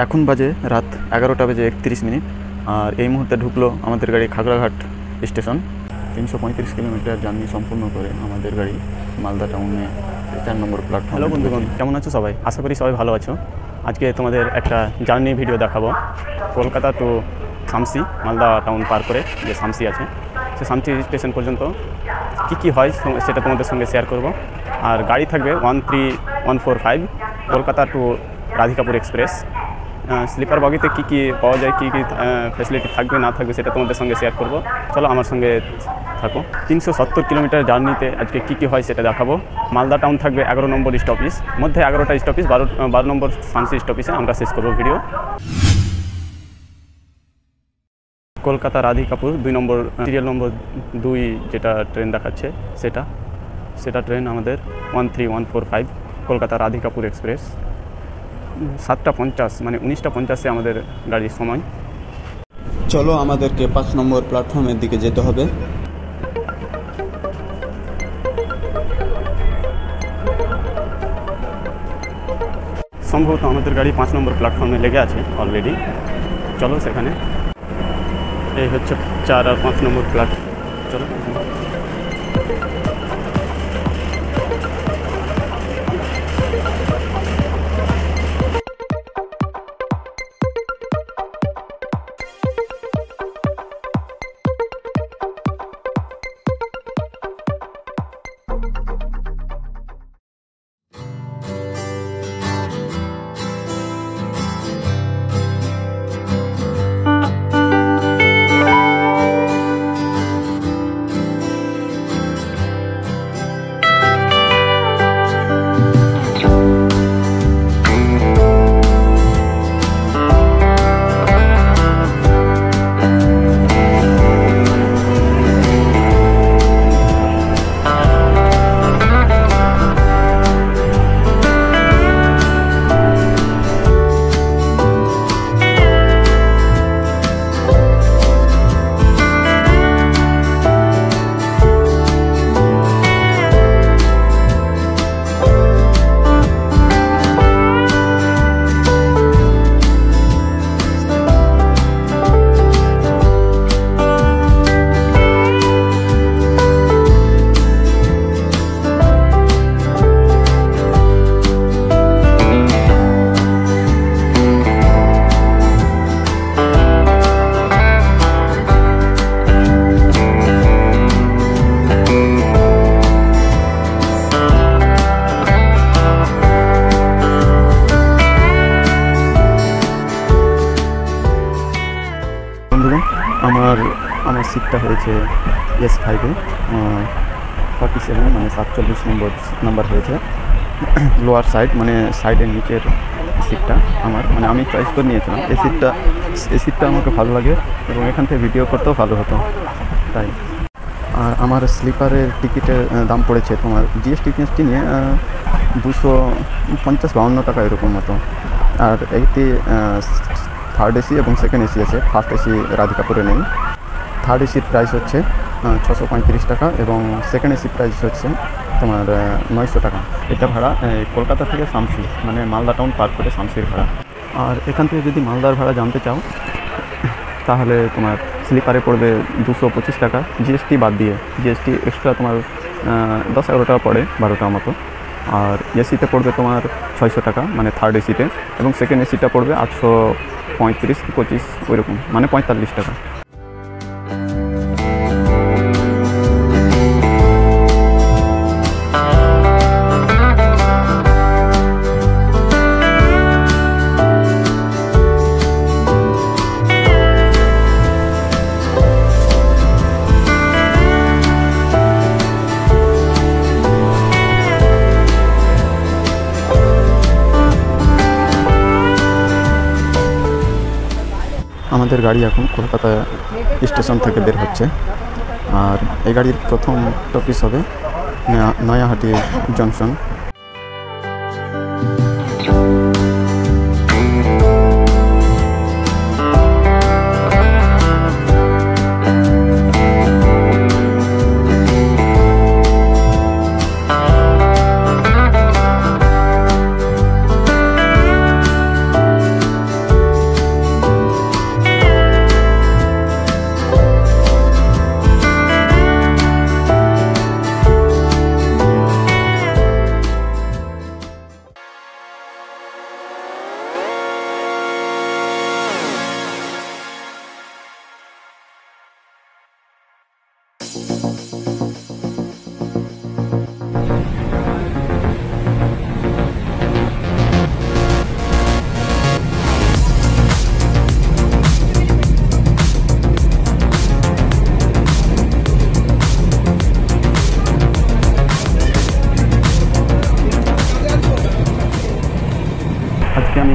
এখন বাজে রাত 11:31 আর এই মুহূর্তে ঢুকলো আমাদের গাড়ি খাগড়াঘাট স্টেশন। 335 কিলোমিটার জার্নি সম্পূর্ণ করে আমাদের গাড়ি মালদা টাউনে 4 নম্বর প্ল্যাটফর্ম। হ্যালো বন্ধুগণ, কেমন আছো সবাই? আশা করি সবাই ভালো আছো। আজকে তোমাদের একটা জার্নি ভিডিও দেখাবো কলকাতা টু শামসি, মালদা টাউন পার করে যে শামসি আছে সে শামসি স্টেশন পর্যন্ত কী হয় সেটা তোমাদের সঙ্গে শেয়ার করব। আর গাড়ি থাকবে 13145 Kolkata to Radhikapur express. Sleeper বগিতে কী পাওয়া যায়, কী ফ্যাসিলিটি থাকবে না থাকবে সেটা তোমাদের সঙ্গে শেয়ার করব। চলো আমার সঙ্গে থাকো। 370 কিলোমিটার জার্নিতে আজকে কী হয় সেটা দেখাবো। মালদা টাউন থাকবে 11 নম্বর স্টপেজ, মধ্যে 11টা স্টপেজ, 12 নম্বর শামসি স্টপেজে আমরা শেষ করবো ভিডিও। কলকাতা রাধিকাপুর 2 নম্বর সিরিয়াল নম্বর 2 যেটা ট্রেন দেখাচ্ছে সেটা ট্রেন আমাদের 13145 কলকাতা রাধিকাপুর এক্সপ্রেস। 7টা 50 মানে 19টা 50-এ আমাদের গাড়ির সময়। চলো আমাদেরকে 5 নম্বর প্ল্যাটফর্মের দিকে যেতে হবে। সম্ভবত আমাদের গাড়ি 5 নম্বর প্ল্যাটফর্মে লেগে আছে অলরেডি। চলো সেখানে, এই হচ্ছে 4 আর 5 নম্বর প্ল্যাটফর্ম। চলো আমার সিটটা হয়েছে S5-এ 47 মানে 47 নম্বর হয়েছে। লোয়ার সাইড মানে সাইডের নিচের সিটটা আমার, মানে আমি চয়েস করে নিয়েছিলাম। এই সিটটা আমাকে ভালো লাগে এবং এখান থেকে ভিডিও করতেও ভালো হতো তাই। আর আমার স্লিপারের টিকিটের দাম পড়েছে তোমার জিএসটি নিয়ে 250-52 টাকা এরকম মতো। আর এইটি থার্ড এসি এবং সেকেন্ড এসি আছে, ফার্স্ট এসি রাধিকাপুরে নেই। থার্ড এসির প্রাইস হচ্ছে 635 টাকা এবং সেকেন্ড এসির প্রাইস হচ্ছে তোমার 900 টাকা। এটা ভাড়া কলকাতা থেকে শামসি, মানে মালদা টাউন পার করে শামসির ভাড়া। আর এখান থেকে যদি মালদার ভাড়া জানতে চাও তাহলে তোমার স্লিপারে পড়বে 225 টাকা জিএসটি বাদ দিয়ে। জিএসটি এক্সট্রা তোমার 10-11 টাকা পড়ে, 12 টাকা মতো। আর এসিতে পড়বে তোমার 600 টাকা মানে থার্ড এসিতে, এবং সেকেন্ড এসিটা পড়বে 835-25 ওইরকম, মানে 45 টাকা। আমাদের গাড়ি এখন কলকাতা স্টেশন থেকে বের হচ্ছে। আর এই গাড়ির প্রথম স্টপেজ হবে নয়াহাটি জংশন।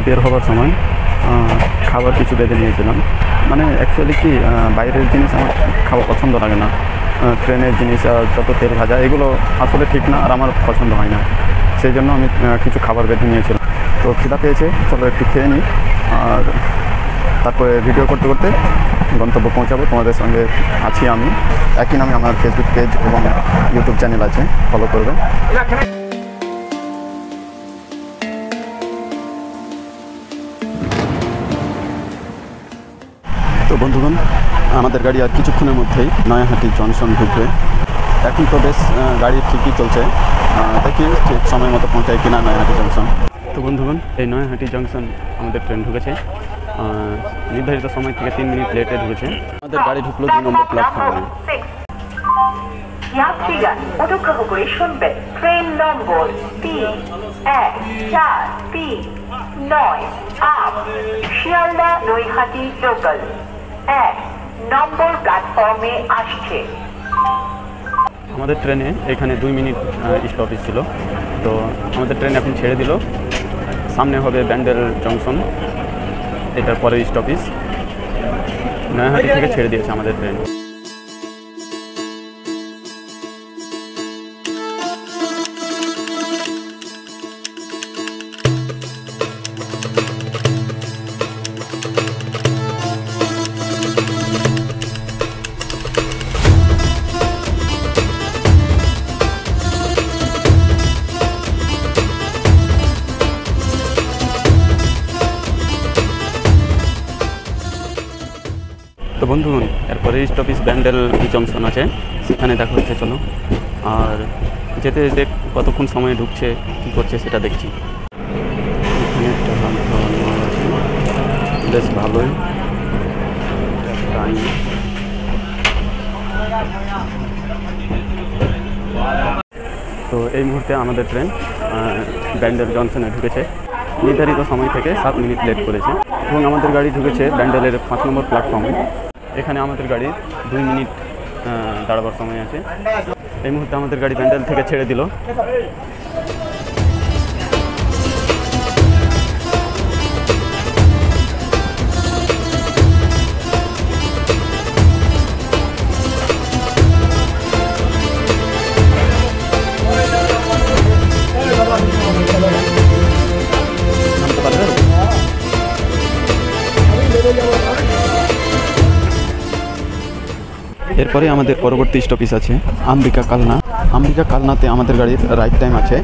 বের হওয়ার সময় খাবার কিছু বেঁধে নিয়েছিলাম। মানে অ্যাকচুয়ালি কি বাইরের জিনিস আমার খাওয়া পছন্দ লাগে না। ট্রেনের জিনিস যত তেল ভাজা এগুলো আসলে ঠিক না, আর আমার পছন্দ হয় না। সেই জন্য আমি কিছু খাবার বেঁধে নিয়েছিলাম। তো খিদা পেয়েছে, চলো একটু খেয়ে নিই, আর তারপরে ভিডিও করতে করতে গন্তব্য পৌঁছাবো। তোমাদের সঙ্গে আছি আমি, একই নামে আমার ফেসবুক পেজ এবং ইউটিউব চ্যানেল আছে, ফলো করবে। তো বন্ধুগণ, আমাদের গাড়ি আর কিছুক্ষণের মধ্যেই নয়াহাটি জংশন ঢুকবে। এখন তো বেশ গাড়ি ঠিকই চলছে, দেখি ঠিক সময় মতো পৌঁছায় কিনা নয়াহাটি জংশন। তো বন্ধুগণ, এই নয়াহাটি জংশন আমাদের ট্রেন ঢুকেছে, নির্ধারিত সময় থেকে 3 মিনিট লেটে ঢুকেছে। আমাদের গাড়ি ঢুকলো 2 নম্বর প্ল্যাটফর্মে। যাত্রীরা অনুগ্রহ করে শুনবেন, ট্রেন নম্বর 31439 শিয়ালদা নৈহাটি লোকাল 1 নম্বর প্ল্যাটফর্মে আসছে। আমাদের ট্রেনে এখানে 2 মিনিট স্টপেজ ছিল। তো আমাদের ট্রেন এখন ছেড়ে দিল, সামনে হবে ব্যান্ডেল জংশন, এটার পরের স্টপেজ। নয়াহাটি থেকে ছেড়ে দিয়েছে আমাদের ট্রেন। তো বন্ধুগণ, এরপরে স্টপেজ ব্যান্ডেল জংশন আছে, সেখানে দেখা হচ্ছে। চলো, আর যেতে যেতে কতক্ষণ সময় ঢুকছে, কী করছে সেটা দেখছি। এখানে একটা আছে, বেশ ভালোই টাইম। তো এই মুহূর্তে আমাদের ট্রেন ব্যান্ডেল জংশনে ঢুকেছে, নির্ধারিত সময় থেকে 7 মিনিট লেট করেছে, এবং আমাদের গাড়ি ঢুকেছে ব্যান্ডেলের 5 নম্বর প্ল্যাটফর্মে। এখানে আমাদের গাড়ি 2 মিনিট দাঁড়াবার সময় আছে। এই মুহূর্তে আমাদের গাড়ি ব্যান্ডেল থেকে ছেড়ে দিল। এরপরে আমাদের পরবর্তী স্টপেজ আছে আম্বিকা কালনা। আম্বিকা কালনাতে আমাদের গাড়ির রাইট টাইম আছে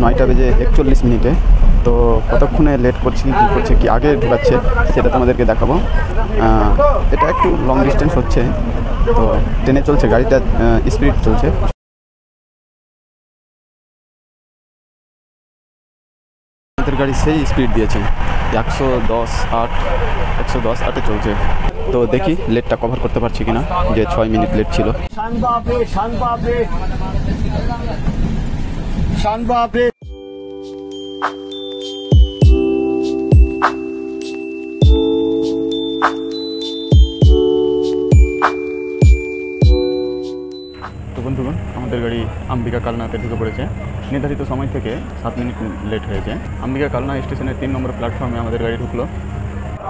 9:41 তো কতক্ষণে লেট করছি, কী করছে, কি আগে ঢুকাচ্ছে সেটা তোমাদেরকে দেখাবো। এটা একটু লং ডিস্টেন্স হচ্ছে, তো ট্রেনে চলছে, গাড়িটা স্পিড চলছে। আমাদের গাড়ি সেই স্পিড দিয়েছে 110-8 চলছে। তো দেখি লেটটা কভার করতে পারছি কিনা, যে 6 মিনিট লেট ছিল। তো বন্ধুগণ, আমাদের গাড়ি আম্বিকা কালনাতে ঢুকে পড়েছে, নির্ধারিত সময় থেকে 7 মিনিট লেট হয়েছে। আম্বিকা কালনা স্টেশনের 3 নম্বর প্ল্যাটফর্মে আমাদের গাড়ি ঢুকলো,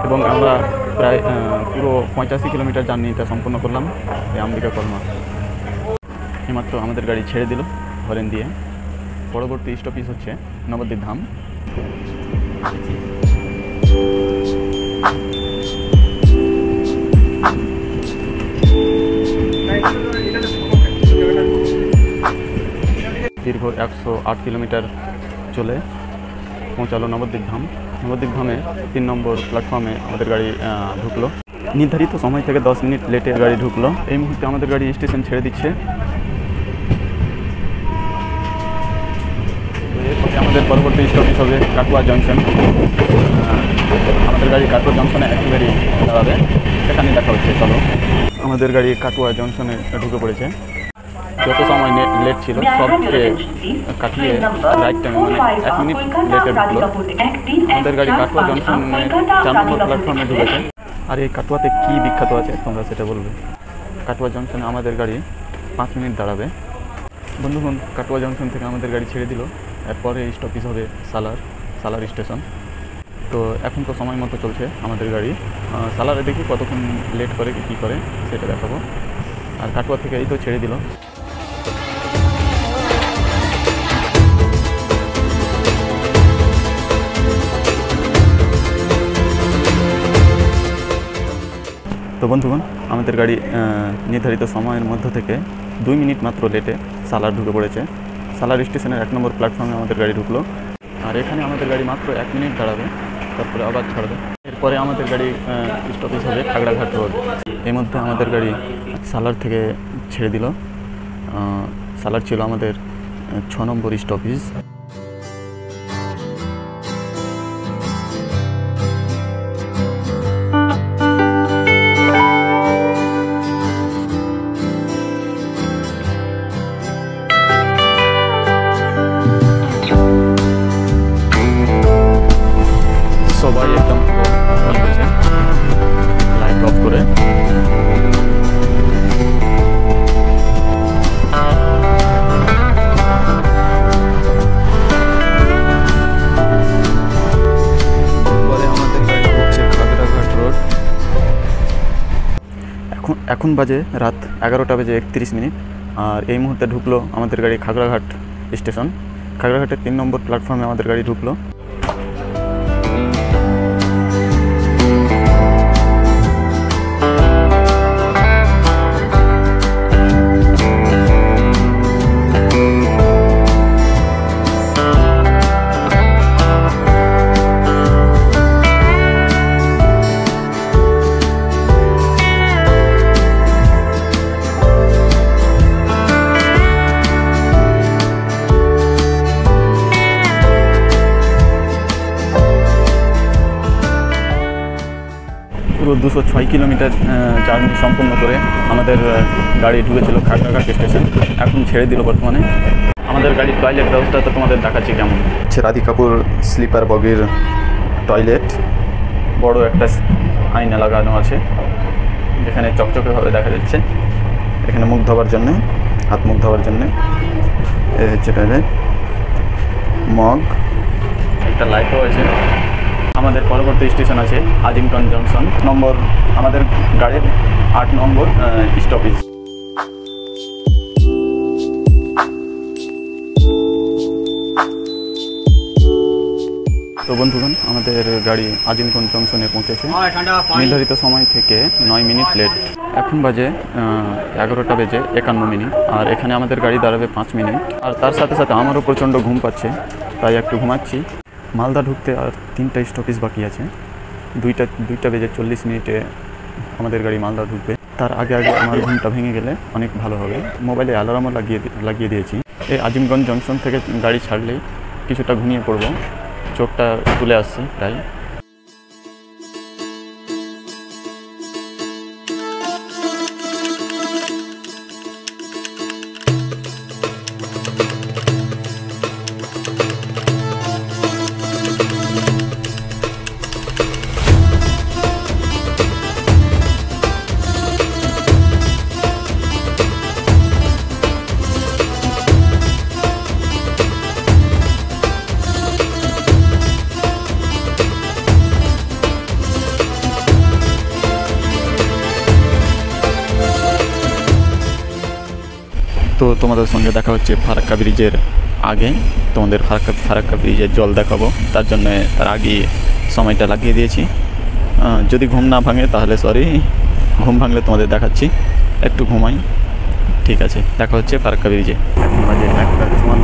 এবং আমরা প্রায় পুরো 85 কিলোমিটার জার্নিটা সম্পন্ন করলাম এই আম্বিকা কালনা। এইমাত্র আমাদের গাড়ি ছেড়ে দিল হরেন দিয়ে। পরবর্তী স্টপেজ হচ্ছে নবদ্বীপ ধাম। দীর্ঘ 108 কিলোমিটার চলে পৌঁছালো নবদ্বীপ ধাম। নবদ্বীপ ধামে 3 নম্বর প্ল্যাটফর্মে আমাদের গাড়ি ঢুকলো, নির্ধারিত সময় থেকে 10 মিনিট লেটে গাড়ি ঢুকলো। এই মুহূর্তে আমাদের গাড়ি স্টেশন ছেড়ে দিচ্ছে। এরপরে আমাদের পরবর্তী স্টপেজ হবে কাটুয়া জংশন। আমাদের গাড়ি কাটুয়া জংশনে একেবারেই দাঁড়াবে, সেখানে দেখা হচ্ছে। চলো, আমাদের গাড়ি কাটুয়া জংশনে ঢুকে পড়েছে। যত সময় লেট ছিল সবকে কাটিয়ে রাইট টাইমে, মানে 1 মিনিট লেটে ঢুকলো। আমাদের গাড়ি কাটুয়া জংশনে 4 নম্বর প্ল্যাটফর্মে ঢুকেছে। আর এই কাটুয়াতে কী বিখ্যাত আছে তোমরা সেটা বলবে। কাটুয়া জংশনে আমাদের গাড়ি 5 মিনিট দাঁড়াবে। বন্ধুগণ, কাটুয়া জংশন থেকে আমাদের গাড়ি ছেড়ে দিল। এরপরে স্টপেজ হবে সালার স্টেশন। তো এখন তো সময় মতো চলছে আমাদের গাড়ি। সালারে দেখি কতক্ষণ লেট করে কি করে সেটা দেখাবো। আর কাটোয়া থেকে এই তো ছেড়ে দিল। তো বন্ধুগণ, আমাদের গাড়ি নির্ধারিত সময়ের মধ্য থেকে 2 মিনিট মাত্র লেটে সালার ঢুকে পড়েছে। সালার স্টেশনের 1 নম্বর প্ল্যাটফর্মে আমাদের গাড়ি ঢুকলো। আর এখানে আমাদের গাড়ি মাত্র 1 মিনিট দাঁড়াবে, তারপরে আবার ছাড়বে। এরপরে আমাদের গাড়ি স্টপেজ হবে খাগড়াঘাট রোড। এই মধ্যে আমাদের গাড়ি সালার থেকে ছেড়ে দিল। সালার ছিল আমাদের 6 নম্বর স্টপেজ। সবাই একদম হয়েছে লাইট অফ করে। এখন বাজে রাত 11টা বেজে 31 মিনিট। আর এই মুহূর্তে ঢুকলো আমাদের গাড়ি খাগড়াঘাট স্টেশন। খাগড়াঘাটের 3 নম্বর প্ল্যাটফর্মে আমাদের গাড়ি ঢুকলো। পুরো 206 কিলোমিটার জার্নি সম্পূর্ণ করে আমাদের গাড়ি ঢুকেছিল খাগড়াঘাট স্টেশন। এখন ছেড়ে দিল বর্তমানে। আমাদের গাড়ির টয়লেট ব্যবস্থা তো তোমাদের দেখাচ্ছি কেমন। রাধিকাপুর স্লিপার বগির টয়লেট, বড় একটা আয়না লাগানো আছে যেখানে চকচকেভাবে দেখা যাচ্ছে। এখানে মুখ ধোয়ার জন্যে, হাত মুখ ধোয়ার জন্যে এই হচ্ছে টয়লেট। মগ, একটা লাইটও আছে। আমাদের পরবর্তী স্টেশন আছে আজিমগঞ্জ জংশন নম্বর, আমাদের গাড়ির 8 নম্বর স্টপেজ। তো বন্ধুগণ, আমাদের গাড়ি আজিমগঞ্জ জংশনে পৌঁছেছে নির্ধারিত সময় থেকে 9 মিনিট লেট। এখন বাজে 11টা বেজে 51 মিনিট। আর এখানে আমাদের গাড়ি দাঁড়াবে 5 মিনিট। আর তার সাথে সাথে আমারও প্রচণ্ড ঘুম পাচ্ছে, তাই একটু ঘুমাচ্ছি। মালদা ঢুকতে আর 3টা স্টপেজ বাকি আছে। 2টা বেজে 40 মিনিটে আমাদের গাড়ি মালদা ঢুকবে। তার আগে আমার ঘুমটা ভেঙে গেলে অনেক ভালো হবে। মোবাইলে অ্যালার্মও লাগিয়ে দিয়েছি। এই আজিমগঞ্জ জংশন থেকে গাড়ি ছাড়লেই কিছুটা ঘুমিয়ে পড়বো, চোখটা তুলে আসছে তাই। তো তোমাদের সঙ্গে দেখা হচ্ছে ফারাক্কা ব্রিজের আগে। তোমাদের ফারাক্কা ব্রিজের জল দেখাবো, তার জন্য তার আগে সময়টা লাগিয়ে দিয়েছি। যদি ঘুম না ভাঙে তাহলে সরি, ঘুম ভাঙলে তোমাদের দেখাচ্ছি। একটু ঘুমাই, ঠিক আছে। দেখা হচ্ছে ফারাক্কা ব্রিজে। এখন বাজে 1:54।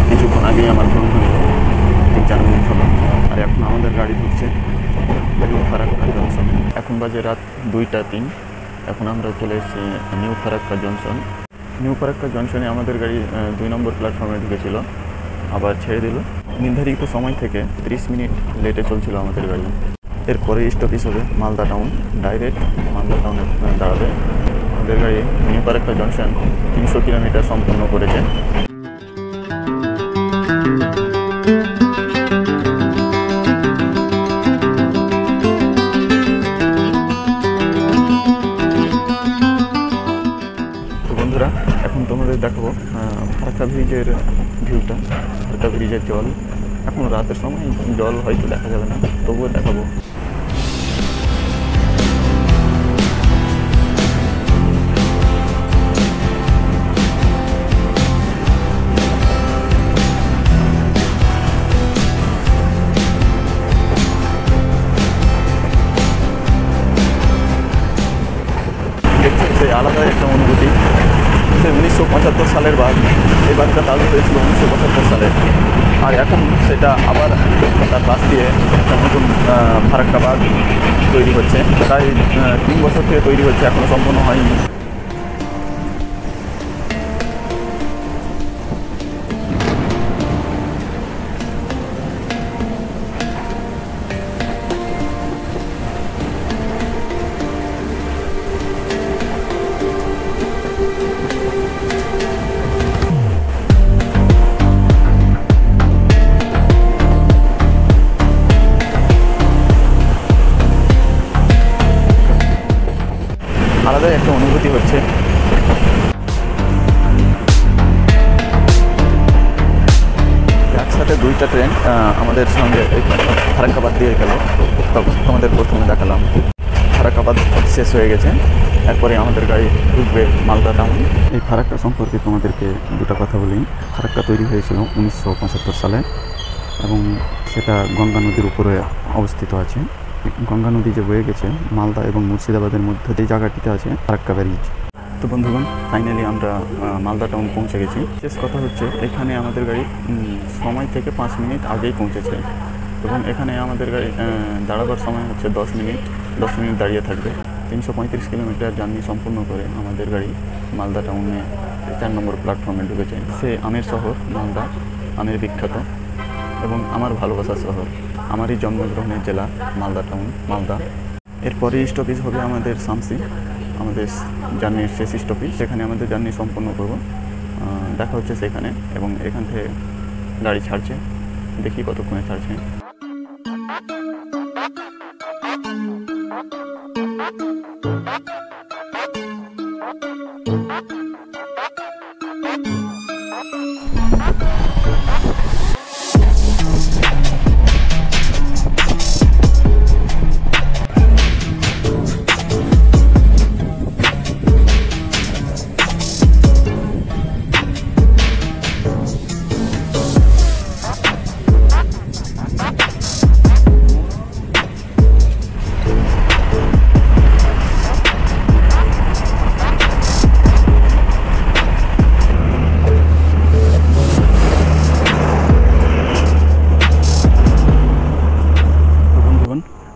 কিছুক্ষণ আগেই আমার ঘুম ভাঙলো, 3-4 মিনিট হলো। আর এখন আমাদের গাড়ি ঢুকছে ফারাক্কা জংশনে। এখন বাজে রাত 2:03। এখন আমরা চলে এসেছি New Farakka junction. New Farakka জংশনে আমাদের গাড়ি 2 নম্বর প্ল্যাটফর্মে ঢুকেছিল, আবার ছেড়ে দিল। নির্ধারিত সময় থেকে 30 মিনিট লেটে চলছিল আমাদের গাড়ি। এরপরে স্টপেজ হবে মালদা টাউন, ডাইরেক্ট মালদা টাউনে দাঁড়াবে আমাদের গাড়ি। নিউ ফারাক্কা জংশন 300 কিলোমিটার সম্পূর্ণ করেছে। এখন তোমাদের দেখাবো ফারাক্কা ব্রিজের ভিউটা, ফারাক্কা ব্রিজের জল। এখন রাতের সময় জল হয়তো দেখা যাবে না, তবুও দেখাবো। দেখছেন সেই আলাদা একটা অনুভূতি। সে 1975 সালের বাঁধ, এই বাঁধটা চালু হয়েছিল 1975 সালে, আর এখন সেটা আবার তার পাশ দিয়ে একটা নতুন ফারাক্কা বাঁধ তৈরি হচ্ছে। প্রায় 3 বছর থেকে তৈরি হচ্ছে, এখনও সম্পূর্ণ হয়নি। আলাদাই একটা অনুভূতি হচ্ছে। একসাথে দুইটা ট্রেন আমাদের সঙ্গে এই ফারাক্কাবাদ দিয়ে গেল। আমাদের প্রথমে দেখালাম ফারাক্কাবাদ শেষ হয়ে গেছে, এরপরে আমাদের গাড়ি ঢুকবে মালদা টাউন। এই ফারাক্কা সম্পর্কে তোমাদেরকে দুটো কথা বলি। ফারাক্কা তৈরি হয়েছিল 1975 সালে এবং সেটা গঙ্গা নদীর উপরে অবস্থিত আছে। গঙ্গা নদী যে বয়ে গেছে মালদা এবং মুর্শিদাবাদের মধ্যে যে জায়গাটিতে আছে ফারাক্কা ব্যারিজ। তো বন্ধুগণ, ফাইনালি আমরা মালদা টাউন পৌঁছে গেছি। শেষ কথা হচ্ছে এখানে আমাদের গাড়ি সময় থেকে 5 মিনিট আগেই পৌঁছেছে এবং এখানে আমাদের গাড়ি দাঁড়াবার সময় হচ্ছে 10 মিনিট দাঁড়িয়ে থাকবে। 335 কিলোমিটার জার্নি সম্পূর্ণ করে আমাদের গাড়ি মালদা টাউনে 4 নম্বর প্ল্যাটফর্মে ঢুকেছে। সে আমের শহর মালদা, আমের বিখ্যাত এবং আমার ভালোবাসার শহর, আমারই জন্মগ্রহণের জেলা মালদা টাউন, মালদা। এরপরে স্টপেজ হবে আমাদের শামসি, আমাদের জার্নির শেষ স্টপেজ। সেখানে আমাদের জার্নি সম্পন্ন করব। দেখা হচ্ছে সেখানে এবং এখান থেকে গাড়ি ছাড়ছে, দেখি কতক্ষণে ছাড়ছে।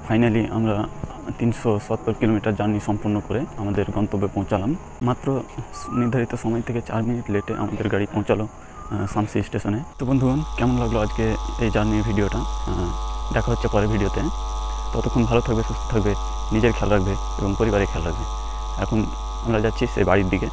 ফাইনালি আমরা 370 কিলোমিটার জার্নি সম্পূর্ণ করে আমাদের গন্তব্যে পৌঁছালাম। মাত্র নির্ধারিত সময় থেকে 4 মিনিট লেটে আমাদের গাড়ি পৌঁছালো শামসি স্টেশনে। তো বন্ধুগণ, কেমন লাগলো আজকে এই জার্নির ভিডিওটা? দেখা হচ্ছে পরের ভিডিওতে। ততক্ষণ ভালো থাকবে, সুস্থ থাকবে, নিজের খেয়াল রাখবে এবং পরিবারের খেয়াল রাখবে। এখন আমরা যাচ্ছি সেই বাড়ির দিকে।